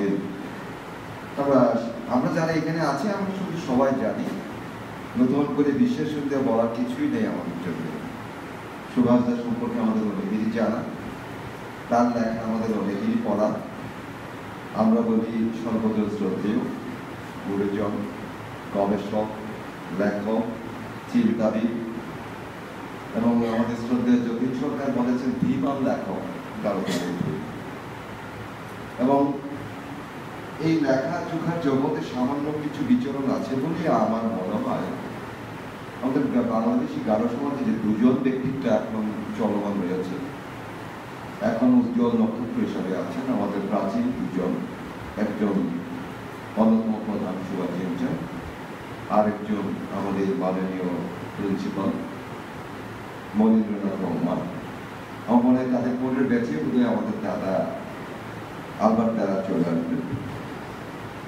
আমাদের আমরা যারা এখানে আছি আমরা শুধু সবাই জানি, নতুন করে বিশ্লেষণ দিয়ে বলার কিছুই নেই আমাদের জন্য। সুভাষ দাস সম্পর্কে আমাদের অনেকেরই জানা, তার লেখা আমাদের অনেকেরই পড়া। আমরা বলি সর্বজন শ্রদ্ধেয় গুরুজন, গবেষক, লেখক, চিন্তাবিদ, এবং আমাদের শ্রদ্ধেয় যতীন সরকার বলেছেন ধীমান লেখক এবং এই লেখা চোখার জগতে সামান্য কিছু বিচরণ আছে বলে আমার মনে হয় আমাদের বাংলাদেশি গারো সমাজে যে দুজন ব্যক্তিত্ব এখন চলমান রয়েছে, এখন উজ্জ্বল নক্ষত্র হিসাবে আছেন আমাদের প্রাচীন দুজন, একজন অন্যতম প্রধান সুভাষ, আরেকজন আমাদের মাননীয় প্রিন্সিপাল মনীন্দ্রনাথ রহমান। আমার মনে হয় তাদের পরের ব্যাচে বোধহয় আমাদের দাদা আলবার্ট দ্বারা চলে আসবেন।